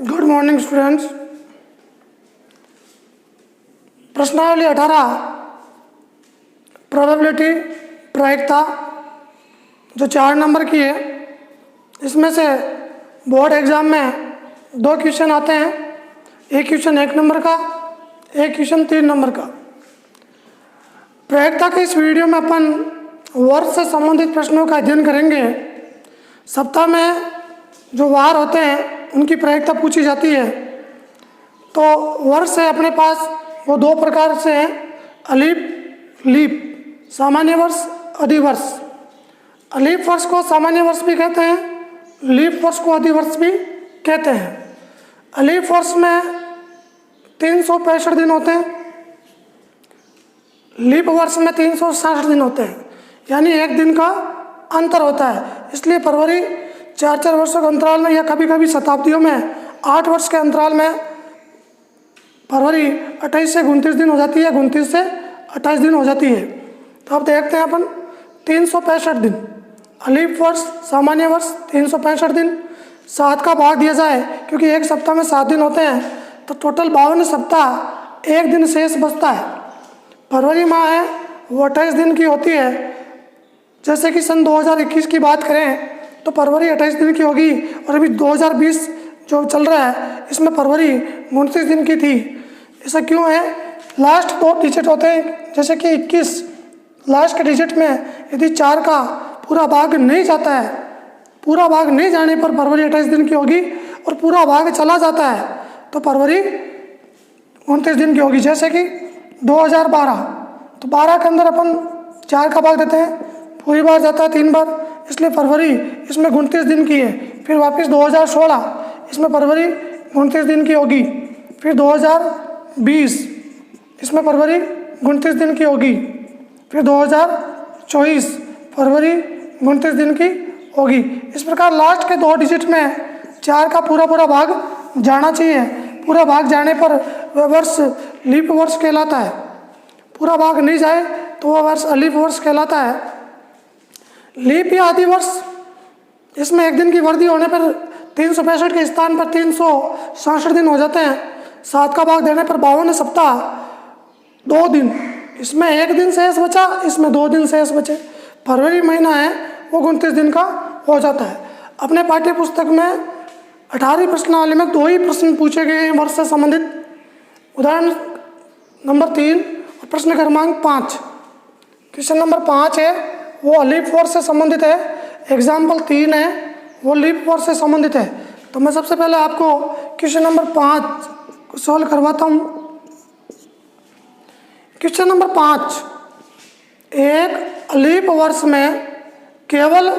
Good morning students. प्रश्नावली 18 probability प्रायिकता जो 4 नंबर की है, इसमें से बोर्ड एग्ज़ाम में 2 क्वेश्चन आते हैं। एक क्वेश्चन 1 नंबर का, एक क्वेश्चन 3 नंबर का। प्रायिकता के इस वीडियो में अपन वर्ष से संबंधित प्रश्नों का अध्ययन करेंगे। सप्ताह में जो वार होते हैं उनकी प्रायिकता पूछी जाती है। तो वर्ष है अपने पास वो 2 प्रकार से हैं, अलीप लीप, सामान्य वर्ष, अधिवर्ष। अलीप वर्ष को सामान्य वर्ष भी कहते हैं, लीप वर्ष को अधिवर्ष भी कहते हैं। अलीप वर्ष में 365 दिन होते हैं, लीप वर्ष में 366 दिन होते हैं, यानी 1 दिन का अंतर होता है। इसलिए फरवरी 4-4 वर्षों के अंतराल में या कभी कभी शताब्दियों में 8 वर्ष के अंतराल में फरवरी 28 से 29 दिन हो जाती है, 29 से 28 दिन हो जाती है। तो अब देखते हैं अपन 365 दिन, अलीप वर्ष, सामान्य वर्ष 365 दिन। 7 का भाग दिया जाए, क्योंकि एक सप्ताह में 7 दिन होते हैं, तो टोटल 52 सप्ताह 1 दिन शेष बचता है। फरवरी माह है वो 28 दिन की होती है। जैसे कि सन 2021 की बात करें तो फरवरी 28 दिन की होगी, और अभी 2020 जो चल रहा है इसमें फरवरी 29 दिन की थी। ऐसा क्यों है? लास्ट 2 डिजिट होते हैं, जैसे कि 21, लास्ट के डिजिट में यदि 4 का पूरा भाग नहीं जाता है, पूरा भाग नहीं जाने पर फरवरी 28 दिन की होगी, और पूरा भाग चला जाता है तो फरवरी 29 दिन की होगी। जैसे कि 2012, तो 12 के अंदर अपन 4 का भाग देते हैं, पूरी बार जाता है 3 बार, इसलिए फरवरी इसमें 29 दिन की है। फिर वापस 2016, इसमें फरवरी 29 दिन की होगी। फिर 2020, इसमें फरवरी 29 दिन की होगी। फिर 2024 फरवरी 29 दिन की होगी। इस प्रकार लास्ट के 2 डिजिट में 4 का पूरा भाग जाना चाहिए। पूरा भाग जाने पर वह वर्ष लीप वर्ष कहलाता है, पूरा भाग नहीं जाए तो वह वर्ष अलीप वर्ष कहलाता है। लीप या अधिवर्ष, इसमें 1 दिन की वृद्धि होने पर 365 के स्थान पर 366 दिन हो जाते हैं। 7 का भाग देने पर 52 सप्ताह 2 दिन, इसमें 1 दिन शेष बचा, इसमें 2 दिन शेष बचे। फरवरी महीना है वो 29 दिन का हो जाता है। अपने पाठ्य पुस्तक में 18वीं प्रश्नावली में 2 ही प्रश्न पूछे गए हैं वर्ष से संबंधित। उदाहरण नंबर 3 और प्रश्न क्रमांक 5। क्वेश्चन नंबर 5 है वो अलीप वर्ष से संबंधित है, एग्जाम्पल 3 है वो लीप वर्ष से संबंधित है। तो मैं सबसे पहले आपको क्वेश्चन नंबर 5 को सॉल्व करवाता हूँ। क्वेश्चन नंबर 5, एक अलीप वर्ष में केवल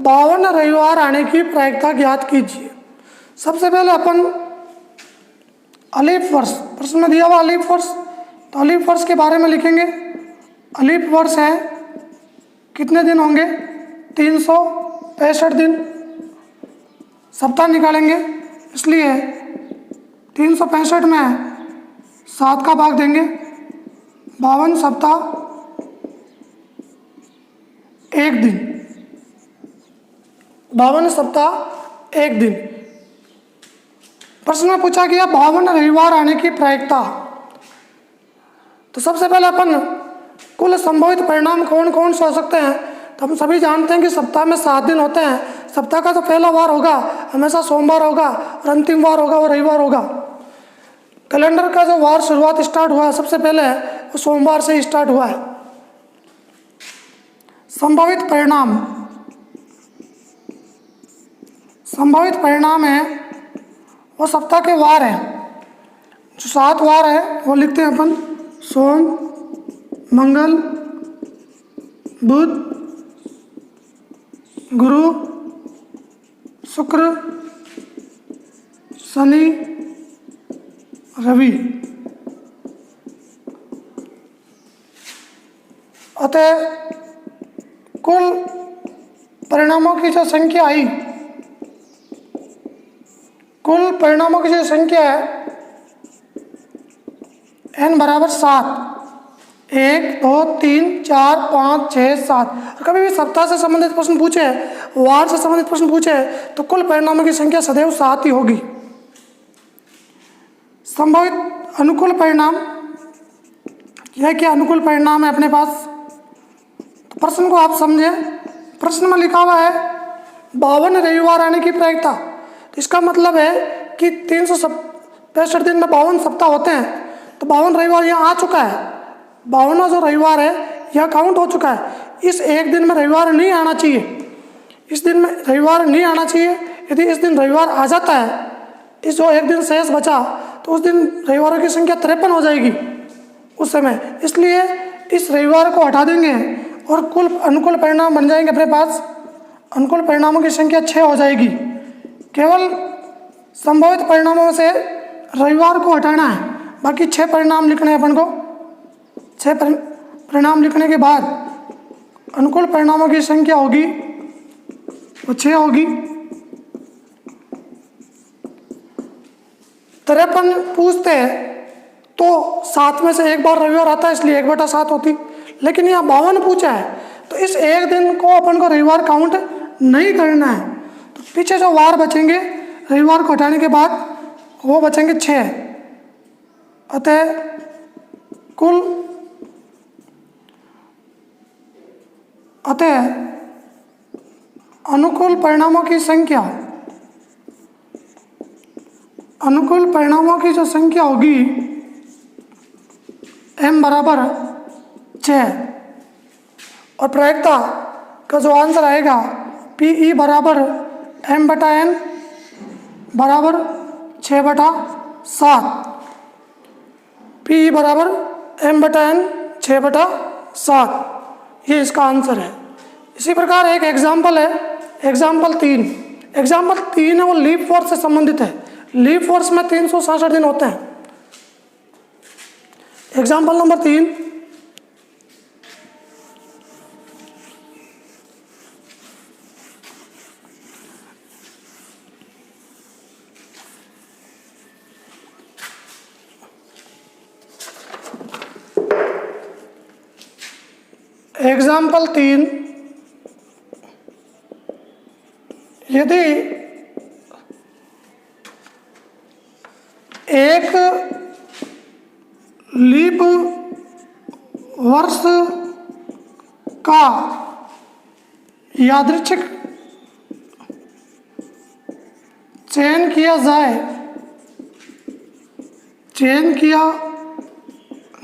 52 रविवार आने की प्रायिकता ज्ञात कीजिए। सबसे पहले अपन अलीप वर्ष, प्रश्न में दिया हुआ अलीप वर्ष, तो अलीप वर्ष के बारे में लिखेंगे। अलीप वर्ष है कितने दिन होंगे? 365 दिन। सप्ताह निकालेंगे, इसलिए 365 में 7 का भाग देंगे, 52 सप्ताह 1 दिन, 52 सप्ताह 1 दिन। प्रश्न में पूछा गया 52 रविवार आने की प्रायिकता। तो सबसे पहले अपन कुल संभावित परिणाम कौन कौन से हो सकते हैं? तो हम सभी जानते हैं कि सप्ताह में 7 दिन होते हैं। सप्ताह का तो पहला वार होगा हमेशा सोमवार होगा, और अंतिम वार होगा वो रविवार होगा। कैलेंडर का जो वार शुरुआत स्टार्ट हुआ है सबसे पहले वो सोमवार से स्टार्ट हुआ है। संभावित परिणाम है वो सप्ताह के वार हैं। जो 7 वार है वो लिखते हैं अपन, सोम, मंगल, बुध, गुरु, शुक्र, शनि, रवि। अतः कुल परिणामों की जो संख्या आई, कुल परिणामों की जो संख्या है n बराबर 7, 1, 2, 3, 4, 5, 6, 7। कभी भी सप्ताह से संबंधित प्रश्न पूछे, वार से संबंधित प्रश्न पूछे, तो कुल परिणामों की संख्या सदैव 7 ही होगी। संभावित अनुकूल परिणाम, यह क्या अनुकूल परिणाम है अपने पास। तो प्रश्न को आप समझे। प्रश्न में लिखा हुआ है 52 रविवार आने की प्रायिकता। इसका मतलब है कि 365 दिन में 52 सप्ताह होते हैं, तो 52 रविवार यहाँ आ चुका है। 52वां जो रविवार है यह काउंट हो चुका है। इस एक दिन में रविवार नहीं आना चाहिए, इस दिन में रविवार नहीं आना चाहिए। यदि इस दिन रविवार आ जाता है, इस जो एक दिन शेष बचा, तो उस दिन रविवारों की संख्या 53 हो जाएगी उस समय। इसलिए इस रविवार को हटा देंगे और कुल अनुकूल परिणाम बन जाएंगे अपने पास। अनुकूल परिणामों की संख्या 6 हो जाएगी। केवल संभावित परिणामों से रविवार को हटाना है, बाकी 6 परिणाम लिखने हैं अपन को। 6 परिणाम लिखने के बाद अनुकूल परिणामों की संख्या होगी वो 6 होगी। 53 पूछते हैं तो 7 में से एक बार रविवार आता है, इसलिए 1/7 होती। लेकिन यहाँ 52 पूछा है, तो इस एक दिन को अपन को रविवार काउंट नहीं करना है। तो पीछे जो वार बचेंगे रविवार को हटाने के बाद वो बचेंगे 6। अतः अनुकूल परिणामों की संख्या, अनुकूल परिणामों की जो संख्या होगी m बराबर 6, और प्रायिकता का जो आंसर आएगा PE बराबर m/n बराबर 6/7। PE बराबर m/n 6/7, ये इसका आंसर है। इसी प्रकार एक एग्जाम्पल है, एग्जाम्पल 3। एग्जाम्पल 3 है वो लीप वर्ष से संबंधित है। लीप वर्ष में 366 दिन होते हैं। एग्जाम्पल नंबर 3, एग्जाम्पल 3, यदि एक लीप वर्ष का यादृच्छिक चयन किया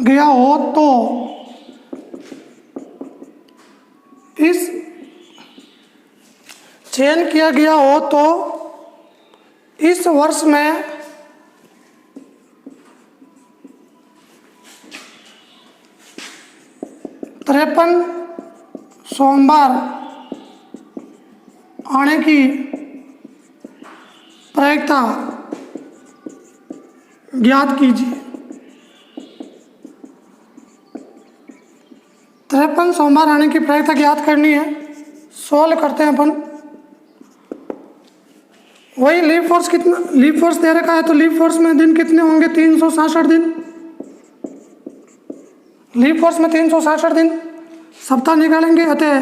गया हो तो इस वर्ष में 53 सोमवार आने की प्रायिकता ज्ञात कीजिए। 53 सोमवार आने की प्रायिकता ज्ञात करनी है। सॉल्व करते हैं अपन। वही लीप वर्ष कितना, लीप वर्ष दे रखा है तो लीप वर्ष में दिन कितने होंगे, 366 दिन। लीप वर्ष में 366 दिन, सप्ताह निकालेंगे। अतः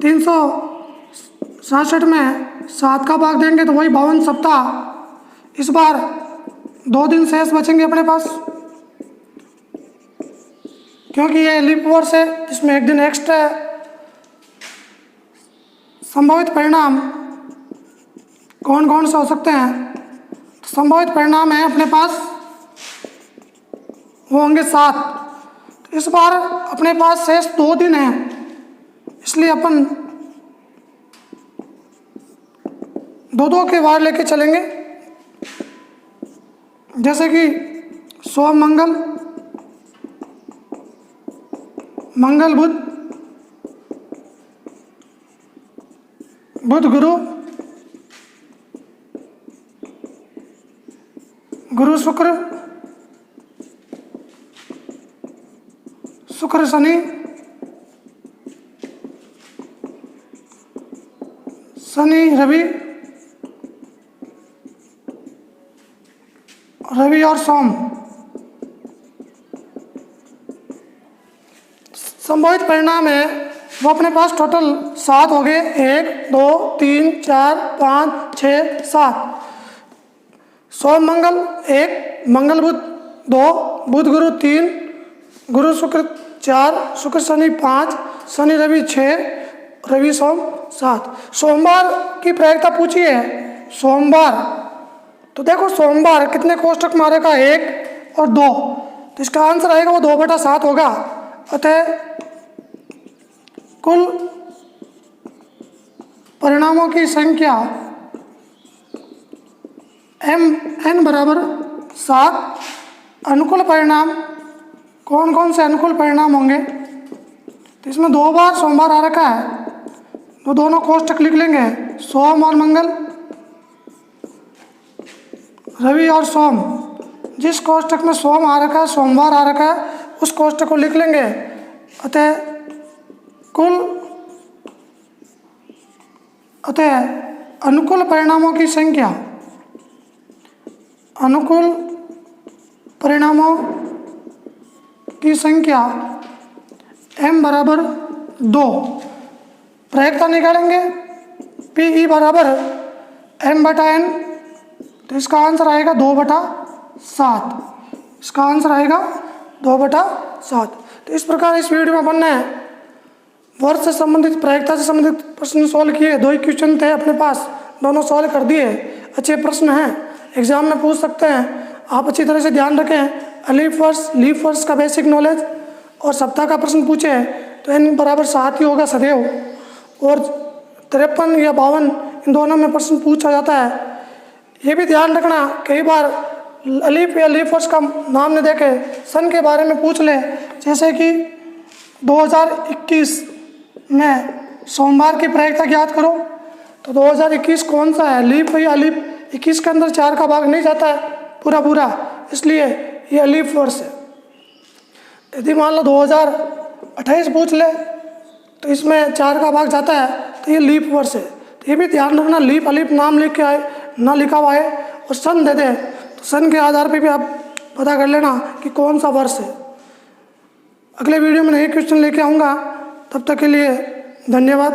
366 में 7 का भाग देंगे तो वही 52 सप्ताह। इस बार 2 दिन शेष बचेंगे अपने पास, क्योंकि ये लीप वर्ष है इसमें 1 दिन एक्स्ट्रा है। संभावित परिणाम कौन कौन से हो सकते हैं, तो संभावित परिणाम है अपने पास वो होंगे 7। तो इस बार अपने पास शेष 2 दिन हैं, इसलिए अपन 2-2 के वार लेके चलेंगे। जैसे कि सोम मंगल, मंगल बुध, बुध गुरु, गुरु शुक्र, शुक्र शनि, शनि रवि, रवि और सोम। संभावित परिणाम है वो अपने पास टोटल 7 हो गए। 1 2 3 4 5 6 7। सोम मंगल 1 मंगल बुध 2, बुध गुरु 3, गुरु शुक्र 4, शुक्र शनि 5, शनि रवि 6, रवि सोम 7। सोमवार की प्रायिकता पूछी है। सोमवार तो देखो सोमवार कितने कोष्टक मारेगा 1 और 2, तो इसका आंसर आएगा वो 2/7 होगा। अतः कुल परिणामों की संख्या n बराबर 7। अनुकूल परिणाम कौन कौन से अनुकूल परिणाम होंगे, तो इसमें 2 बार सोमवार आ रखा है, तो दोनों कोष्टक लिख लेंगे, सोम और मंगल, रवि और सोम। जिस कोष्टक में सोम आ रखा है, सोमवार आ रखा है, उस कोष्टक को लिख लेंगे। अतः अनुकूल परिणामों की संख्या, अनुकूल परिणामों की संख्या m बराबर 2। प्रायिकता निकालेंगे, PE बराबर m/n, तो इसका आंसर आएगा 2/7। इसका आंसर आएगा 2/7। तो इस प्रकार इस वीडियो में बनना है वर्ष से संबंधित, प्रायिकता से संबंधित प्रश्न सॉल्व किए। 2 ही क्वेश्चन थे अपने पास, दोनों सॉल्व कर दिए। अच्छे प्रश्न हैं, एग्जाम में पूछ सकते हैं। आप अच्छी तरह से ध्यान रखें। अलीफ वर्ष, लीफ वर्ष का बेसिक नॉलेज और सप्ताह का प्रश्न पूछे तो n बराबर 7 ही होगा सदैव, और 53 या 52 इन दोनों में प्रश्न पूछा जाता है। ये भी ध्यान रखना, कई बार अलीफ या लीफ वर्ष का नाम नहीं देके सन के बारे में पूछ ले। जैसे कि 2021 में सोमवार की प्रायिकता ज्ञात करो, तो 2021 कौन सा है, लीफ या अलीफ? 21 के अंदर 4 का भाग नहीं जाता है पूरा, इसलिए ये अलीफ वर्ष है। यदि मान लो 2028 पूछ ले तो इसमें 4 का भाग जाता है, तो ये लीप वर्ष है। तो ये भी ध्यान रखना, लीप अलीफ नाम लिख के आए ना लिखा हुआ है और सन दे दे, तो सन के आधार पे भी आप पता कर लेना कि कौन सा वर्ष है। अगले वीडियो में नए क्वेश्चन लेके आऊँगा, तब तक के लिए धन्यवाद।